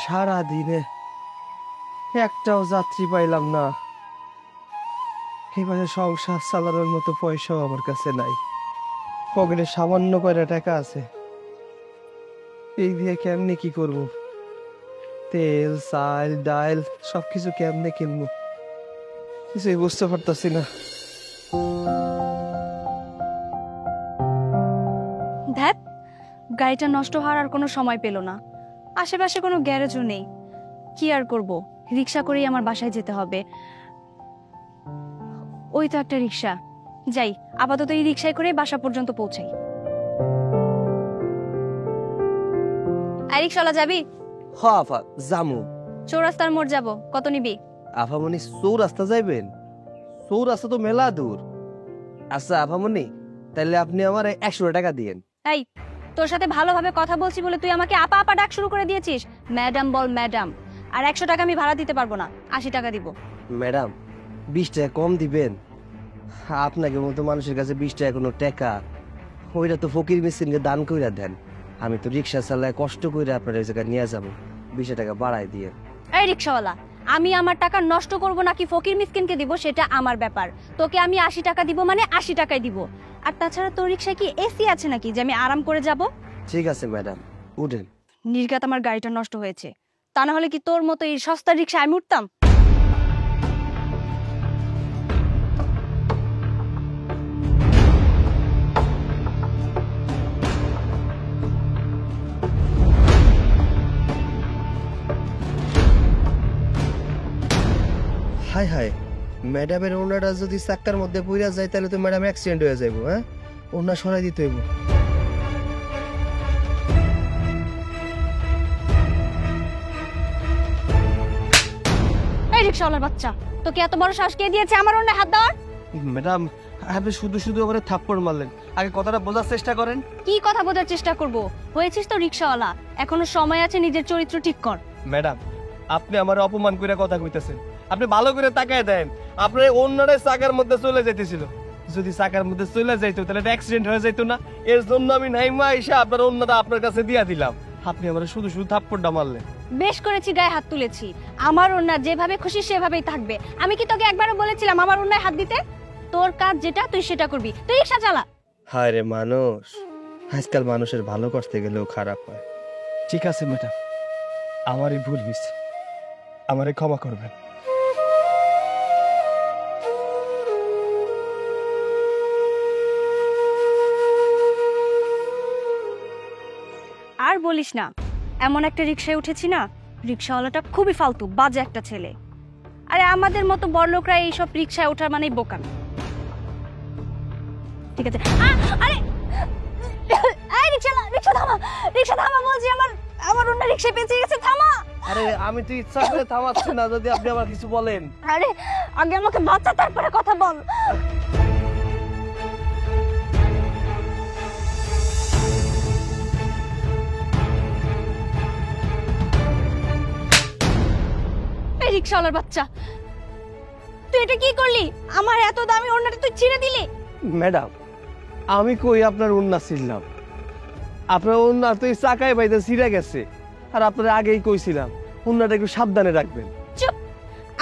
সারা দিনে একটাও যাত্রী পাইলাম না। এবারে সংসার চালানোর মতো পয়সাও আমার কাছে নাই। পকেটে সামান্য কয়টা টাকা আছে, এই দিয়ে কেমনে কি করব? তেল, চাল, ডাল সবকিছু কেমনে কিনবো কিছুই বুঝতে পারতাছি না। ধ্যাত, গাড়িটা নষ্ট হওয়ার আর কোনো সময় পেল না। আশেপাশে কোনো গ্যারেজও নেই। কি আর করব, রিক্সা করেই আমার বাসায় যেতে হবে। ওই তো একটা রিক্সা, যাই আপাতত এই রিক্সায় করে বাসা পর্যন্ত পৌঁছাই। আর রিক্সাওয়ালা যাবি? হ আফা, জামু। চৌরাস্তার মোড় যাব, কত নিবি? আফামনি চৌরাস্তা যাইবেন? চৌরাস্তা তো মেলা দূর। আচ্ছা আফামনি, তাহলে আপনি আমার 100 টাকা দিয়েন। এই, তোর সাথে ভালোভাবে কথা বলছি বলে তুই আমাকে আপা আপা ডাক শুরু করে দিয়েছিস। ম্যাডাম বল ম্যাডাম। আর 100 টাকা আমি ভাড়া দিতে পারবো না, 80 টাকা দিব। ম্যাডাম 20 টাকা কম দিবেন? আপনাকে মতো মানুষের কাছে 20 টাকা কোনো টাকা? ওইটা তো ফকির মিসকিনকে দান কইরা দেন। আমি তো রিক্সা চালায় কষ্ট করে আপনার ওই জায়গায় নিয়ে যাবো, 20 টাকা বাড়াই দিয়ে। এই রিক্সাওয়ালা, আমি আমার টাকা নষ্ট করব নাকি ফকির মিসকিনকে দিব সেটা আমার ব্যাপার। তোকে আমি 80 টাকা দিব মানে 80 টাকাই দিব। আর তাছাড়া তোর রিক্সায় কি এসি আছে নাকি যে আমি আরাম করে যাব? ঠিক আছে ম্যাডাম, উঠেন। নির্ঘাত আমার গাড়িটা নষ্ট হয়েছে, তা না হলে কি তোর মতো এই সস্তা রিক্সায় আমি উঠতাম? হাই হাই, ম্যাডামের ওনাটা যদি চাক্কার মধ্যে পইরা যায় তাহলে তো ম্যাডাম অ্যাক্সিডেন্ট হয়ে যাইব। হ্যাঁ, ওনা সরাই দিতে হইব। এই রিক্সাওয়ালার বাচ্চা, তোকে এত বড় সাহস কে দিয়েছে আমার অন্য হাত দেওয়ার? ম্যাডাম আপনি শুধু শুধু আমারে থাপ্পড় মারলেন, আগে কথাটা বোঝার চেষ্টা করেন। কি কথা বোঝার চেষ্টা করব? হয়েছিস তো রিক্সাওয়ালা, এখনো সময় আছে, নিজের চরিত্র ঠিক কর। ম্যাডাম আপনি আমার অপমান করে কথা কইতেছেন। আপনি ভালো করে তাকায় দেন, আপনার অন্যরাই চাকার মধ্যে চলে যাইতেছিল। যদি চাকার মধ্যে চলে যাইতো তাহলে অ্যাক্সিডেন্ট হয়ে যাইতো না? এর জন্য আমি নাইমা এসে আপনার অন্যটা আপনার কাছে দিয়া দিলাম। আপনি আমার শুধু শুধু থাপ্পড়টা মারলেন। বেশ করেছি, গায়ে হাত তুলেছি। আমার অন্যা যেভাবে খুশি সেভাবেই থাকবে। আমি কি তোকে একবারও বলেছিলাম আমার অন্যায় হাত দিতে? তোর কাজ যেটা তুই সেটা করবি, তুই রিক্সা চালা। হায় রে মানুষ, আজকাল মানুষের ভালো করতে গেলেও খারাপ হয়। ঠিক আছে ম্যাডাম, আমারই ভুল হয়েছে, আমারে ক্ষমা করবেন। আর বলিস না, এমন একটা রিক্সায় উঠেছি না, রিক্সাওয়ালাটা খুবই ফালতু, বাজে একটা ছেলে। আরে আমাদের মতো বড়লোকরা এইসব রিক্সায় ওঠার মানেই বোকামি। ঠিক আছে, আরে এই রিক্সাওয়ালা, রিক্সা থামা, রিক্সা থামা বলছি। আমার অন্য রিক্সায় পেঁচে গেছে, থামা। আরে আমি তো ইচ্ছা করে থামাচ্ছি না, যদি আপনি আবার কিছু বলেন। আরে আগে আমাকে বাঁচা, তারপরে কথা বল। রিক্সাওয়ালার বাচ্চা, তুই এটা কি করলি? আমার এত দামি ওড়নাটা তুই ছিঁড়ে দিলি। ম্যাডাম আমি কই আপনার ওড়না ছিঁড়লাম? আপনার ওড়না তো এই চাকায় বাইতে ছিঁড়ে গেছে। আর আপনার আগেই কইছিলাম ওড়নাটা একটু সাবধানে রাখবেন। চুপ,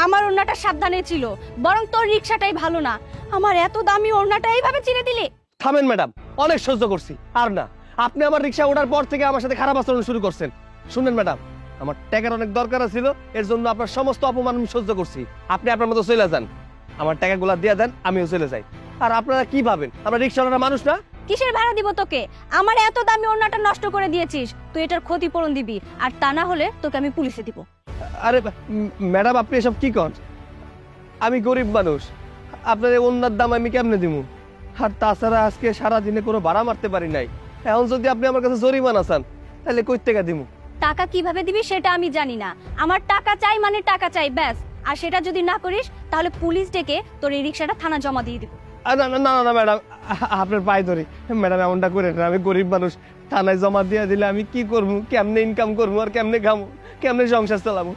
আমার ওড়নাটা সাবধানে ছিল, বরং তোর রিক্সাটাই ভালো না। আমার এত দামি ওড়নাটা এইভাবে ছিঁড়ে দিলি। থামেন ম্যাডাম, অনেক সহ্য করছি আর না। আপনি আমার রিক্সা ওঠার পর থেকে আমার সাথে খারাপ আচরণ শুরু করছেন। শুনেন ম্যাডাম, আমার টাকার অনেক দরকার ছিল, এর জন্য আপনার সমস্ত অপমান আমি সহ্য করছি। আপনি আপনার মতো চলে যান, আমার টাকাগুলো দিয়ে দেন, আমিও চলে যাই। আর আপনারা কি ভাবেন আমরা রিক্সাওয়ালারা মানুষ না? কিসের ভাড়া দিব তোকে? আমার এত দামি ওড়নাটা নষ্ট করে দিয়েছিস, তুই এটার ক্ষতিপূরণ দিবি। আর তা না হলে তোকে আমি পুলিশে দিব। আরে ম্যাডাম আপনি এসব কি করেন? আমি গরিব মানুষ, আপনার এই ওড়নার দাম আমি কেমনে দিব? আর তাছাড়া আজকে সারাদিনে কোনো ভাড়া মারতে পারি নাই। এখন যদি আপনি আমার কাছে জরিমানা চান তাহলে কই থেকে দিব? টাকা কিভাবে দিবি সেটা আমি জানি না, আমার টাকা চাই মানে টাকা চাই, ব্যাস। আর সেটা যদি না করিস তাহলে পুলিশ ডেকে তোর এই রিক্সাটা থানা জমা দিয়ে দিব। না না না না ম্যাডাম, আপনার পায়ে ধরি ম্যাডাম, এমনটা করে না। আমি গরিব মানুষ, থানায় জমা দিয়ে দিলে আমি কি করবো, কেমনে ইনকাম করবো, আর কেমনে খাবো, কেমনে সংসার চালাবো?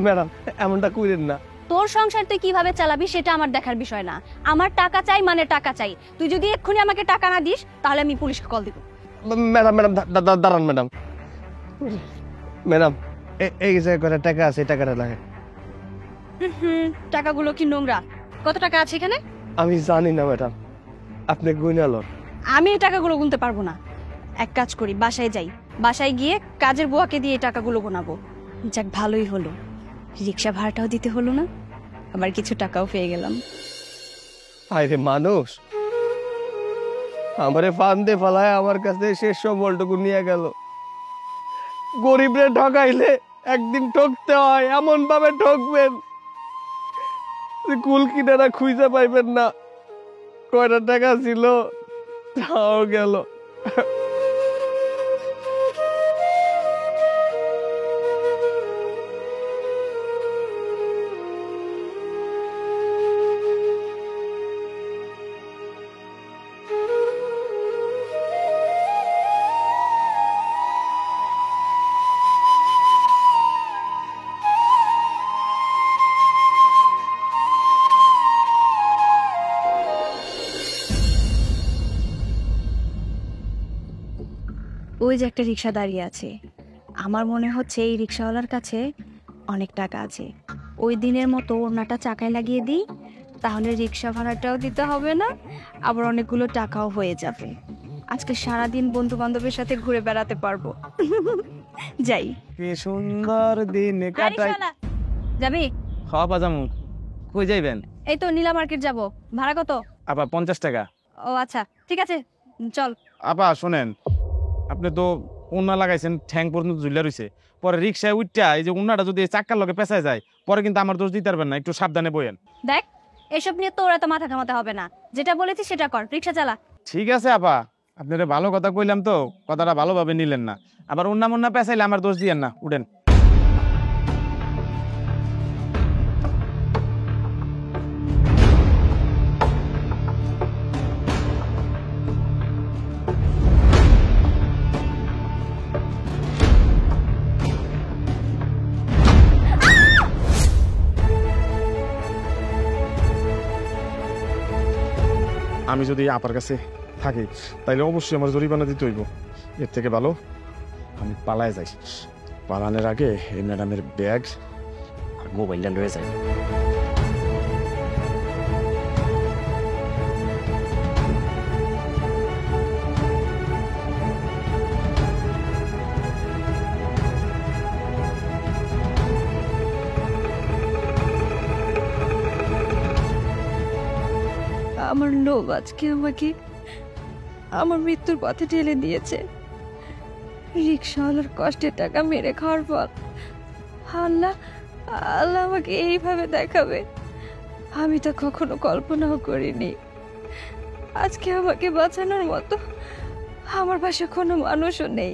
ম্যাডাম এমনটা করেন না। তোর সংসার তুই কিভাবে চালাবি সেটা আমার দেখার বিষয় না। আমার টাকা চাই মানে টাকা চাই। তুই যদি এক্ষুনি আমাকে টাকা না দিস তাহলে আমি পুলিশকে কল দিব। ম্যাডাম ম্যাডাম দাঁড়ান ম্যাডাম, ম্যাডাম এই যে করে টাকা আছে, টাকাটা লাগে। টাকাগুলো কি নোংরা? কত টাকা আছে এখানে? আমি জানি না ম্যাডাম, আপনি গুনালোর। আমি এই টাকাগুলো গুনতে পারবো না। এক কাজ করি, বাসায় যাই, বাসায় গিয়ে কাজের বুয়াকে দিয়ে এই টাকাগুলো গোনাবো। যাক, ভালোই হলো, রিক্সা ভাড়াটাও দিতে হলো না, আবার কিছু টাকাও পেয়ে গেলাম। আরে মানুষ আমারে ফান্দে ফালায় আমার কাছে শেষ সম্বলটুকু নিয়ে গেল। গরিবরে ঠকাইলে একদিন ঠকতে হয়, এমন ভাবে ঠকবেন যে কুল কিনারা খুঁজে পাইবেন না। কয়টা টাকা ছিল তাও গেল। ওই যে একটা রিক্সা দাঁড়িয়ে আছে, আমার মনে হচ্ছে এই রিক্সাওয়ালার কাছে অনেক টাকা আছে। ওই দিনের মতো ওড়নাটা চাকায় লাগিয়ে দিই, তাহলে রিক্সা ভাড়াটাও দিতে হবে না, আবার অনেকগুলো টাকাও হয়ে যাবে। আজকে সারাদিন বন্ধু বান্ধবের সাথে ঘুরে বেড়াতে পারবো। যাই। কি সুন্দর দিন কাটাই। যাবি? খাওয়া পাজামু। কই যাইবেন? এই তো নীলা মার্কেট যাব। ভাড়া কত? আপা 50 টাকা। ও আচ্ছা, ঠিক আছে, চল। আপা শোনেন, আপনি তো উন্না লাগাইছেন, ঠ্যাং পর্যন্ত ঝুলিয়া রইছে, পরে রিক্সায় উঠটা এই যে উন্নাটা যদি চাক্কার লগে পেঁচায় যায়, পরে কিন্তু আমার দোষ দিতে পারবেন না, একটু সাবধানে বইয়েন। দেখ, এসব নিয়ে তোর এত মাথা ঘামাতে হবে না, যেটা বলেছি সেটা কর, রিক্সা চালা। ঠিক আছে আপা, আপনারা ভালো কথা কইলাম তো, কথাটা ভালোভাবে নিলেন না, আবার উন্না মুন্না পেঁচাইলে আমার দোষ দিয়েন না, উঠেন। আমি যদি আপার কাছে থাকি তাইলে অবশ্যই আমার জরিমানা দিতে হইব। এর থেকে ভালো আমি পালায় যাই। পালানোর আগে এই ম্যাডামের ব্যাগ আর মোবাইলটা লয়ে যাই। আমার লোভ আজকে আমাকে আমার মৃত্যুর পথে ঠেলে দিয়েছে। রিক্সাওয়ালার কষ্টের টাকা মেরে খাওয়ার পর আল্লাহ আল্লাহ আমাকে এইভাবে দেখাবে, আমি তো কখনো কল্পনাও করিনি। আজকে আমাকে বাঁচানোর মতো আমার পাশে কোনো মানুষও নেই।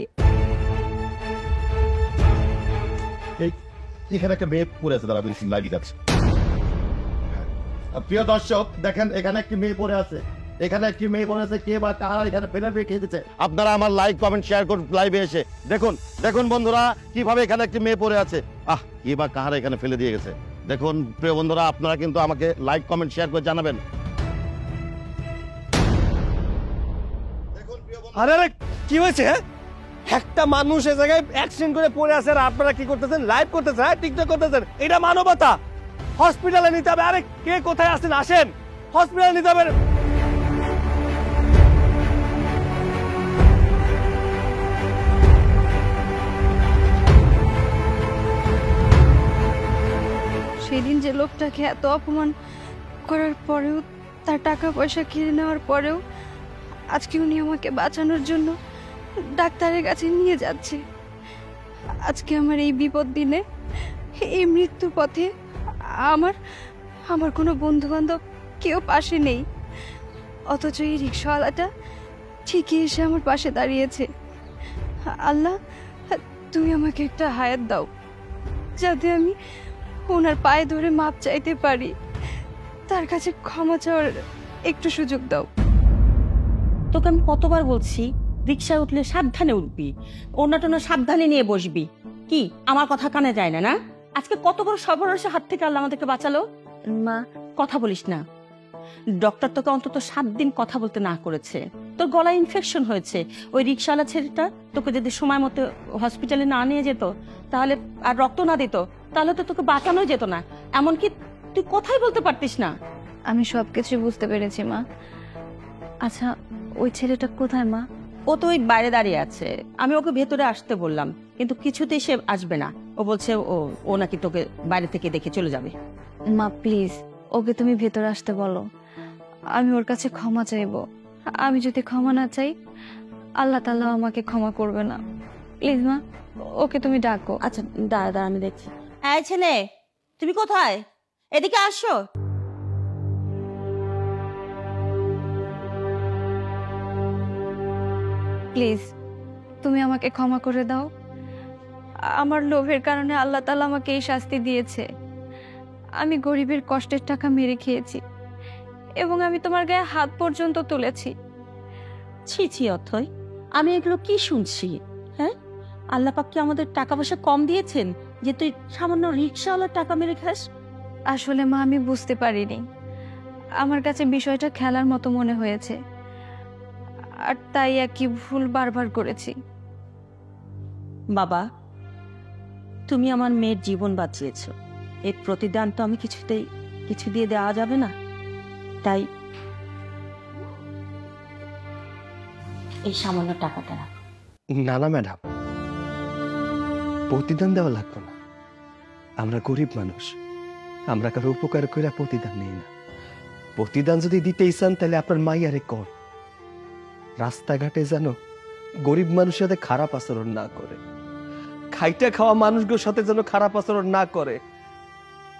এখানে একটা মেয়ে পড়ে আছে, তারা লাগিয়ে যাচ্ছে। প্রিয় দর্শক দেখেন, এখানে একটি মেয়ে পড়ে আছে, এখানে একটি মেয়ে পড়ে আছে, কে বা কারা এখানে ফেলে রেখে দিচ্ছে। আপনারা আমার লাইক কমেন্ট শেয়ার করুন লাইভে এসে দেখুন। দেখুন বন্ধুরা কিভাবে এখানে একটি মেয়ে পড়ে আছে, কে বা কারা এখানে ফেলে দিয়ে গেছে। দেখুন প্রিয় বন্ধুরা, আপনারা কিন্তু আমাকে লাইক কমেন্ট শেয়ার করে জানাবেন। আরে আরে কি হয়েছে? একটা মানুষ এই জায়গায় অ্যাক্সিডেন্ট করে পড়ে আছে আর আপনারা কি করতেছেন? লাইভ করতেছেন, টিকটক করতেছেন। এটা মানবতা। হসপিটালে নিতে হবে। আরে কে কোথায় আছেন? আসেন, হসপিটালে নিতে হবে। সেদিন যে লোকটাকে এত অপমান করার পরেও, তার টাকা পয়সা কেড়ে নেওয়ার পরেও আজকে উনি আমাকে বাঁচানোর জন্য ডাক্তারের কাছে নিয়ে যাচ্ছে। আজকে আমার এই বিপদ দিনে, এই মৃত্যুর পথে আমার আমার কোনো বন্ধু বান্ধব কেউ পাশে নেই, অথচ এই রিক্সাওয়ালাটা ঠিকই এসে আমার পাশে দাঁড়িয়েছে। আল্লাহ, তুমি আমাকে একটা হায়াত দাও, যাতে আমি ওনার পায়ে ধরে মাপ চাইতে পারি, তার কাছে ক্ষমা চাওয়ার একটু সুযোগ দাও। তোকে আমি কতবার বলছি রিক্সায় উঠলে সাবধানে উঠবি, ওনাটা সাবধানে নিয়ে বসবি। কি আমার কথা কানে যায় না? আজকে কত বড় সর্বনাশের হাত থেকে আল্লাহ আমাদেরকে বাঁচালো। মা কথা বলিস না, ডক্টর তোকে অন্তত 7 দিন কথা বলতে না করেছে। তোর গলায় ইনফেকশন হয়েছে। ওই রিক্সাওয়ালা ছেলেটা তোকে যদি সময় মতো হসপিটালে না নিয়ে যেত, তাহলে আর রক্ত না দিত, তাহলে তো তোকে বাঁচানো যেত না। এমনকি তুই কথাই বলতে পারতিস না। আমি সবকিছু বুঝতে পেরেছি মা। আচ্ছা, ওই ছেলেটা কোথায় মা? ও তো ওই বাইরে দাঁড়িয়ে আছে। আমি ওকে ভেতরে আসতে বললাম, কিন্তু কিছুতেই সে আসবে না। ও বলছে ও নাকি তোকে বাইরে থেকে দেখে চলে যাবে। মা প্লিজ, ওকে তুমি ভেতরে আসতে বলো। আমি ওর কাছে ক্ষমা চাইবো। আমি যদি ক্ষমা না চাই, আল্লাহ তাআলা আমাকে ক্ষমা করবে না। প্লিজ মা, ওকে তুমি ডাকো। আচ্ছা দাঁড়া, আমি দেখছি। এই ছেলে, তুমি কোথায়? এদিকে আসো। প্লিজ তুমি আমাকে ক্ষমা করে দাও। আমার লোভের কারণে আল্লাহ তাআলা আমাকে এই শাস্তি দিয়েছে। আমি গরিবের কষ্টের টাকা মেরে খেয়েছি এবং আমি তোমার গায়ে হাত পর্যন্ত তুলেছি। ছি ছি অথই, আমি এগুলো কি শুনছি? হ্যাঁ, আল্লাহ পাক কি আমাদের টাকা পয়সা কম দিয়েছেন যে তুই সামান্য রিক্সাওয়ালার টাকা মেরে খাস? আসলে মা, আমি বুঝতে পারিনি। আমার কাছে বিষয়টা খেলার মতো মনে হয়েছে, আর তাই একই ভুল বারবার করেছি। বাবা, তুমি আমার মেয়ের জীবন বাঁচিয়েছ, এর প্রতিদান তো আমি কিছু দিয়ে দেওয়া যাবে না। তাই এই সামান্য টাকাটা রাখ। না না ম্যাডাম, প্রতিদান দেওয়া লাগবে না। আমরা গরিব মানুষ, আমরা কারো উপকার করে প্রতিদান নেই না। প্রতিদান যদি দিতেই চান, তাহলে আপনার মাইয়ারে কর। রাস্তাঘাটে যেন গরিব মানুষের সাথে খারাপ আচরণ না করে, খাইটা খাওয়া মানুষগুলোর সাথে যেন খারাপ আচরণ না করে,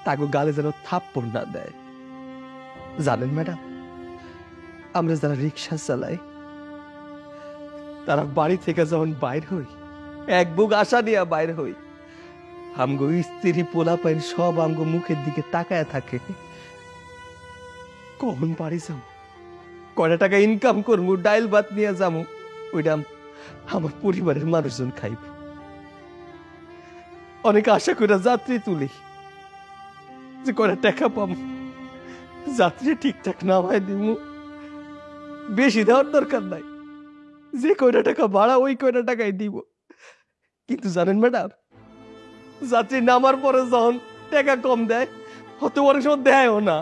তাকে গালে যেন থাপ্পড় না দেয়। জানেন ম্যাডাম, আমরা যারা রিক্সা চালাই, তারা বাড়ি থেকে যখন বাইর হই, এক বুক আশা নিয়ে বাইর হই, আমগো স্ত্রী পোলা পাইন সব আমগো মুখের দিকে তাকায় থাকে। কখন বাড়ি যাবো, কয়টা টাকা ইনকাম করবো, ডাইল ভাত নিয়ে যাবো, ওইটা আমার পরিবারের মানুষজন খাইব। অনেক আশা করে যাত্রী তুলি যে কয়টা টাকা পাবো, যাত্রী ঠিকঠাক নামায় দিব। বেশি দেওয়ার দরকার নাই, যে কয়টা টাকা ভাড়া ওই কয়টা টাকাই দিব। কিন্তু জানেন ম্যাডাম, যাত্রী নামার পরে যখন টাকা কম দেয়, হয়তো অনেক সময় দেয়ও না,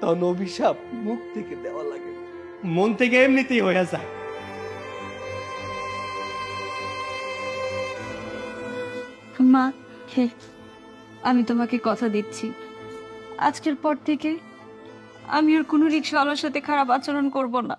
তখন অভিশাপ মুখ থেকে দেওয়া লাগে, মন থেকে এমনিতেই হয়ে যায়। মা, আমি তোমাকে কথা দিচ্ছি, আজকের পর থেকে আমি আর কোনো রিক্সাওয়ালার সাথে খারাপ আচরণ করব না।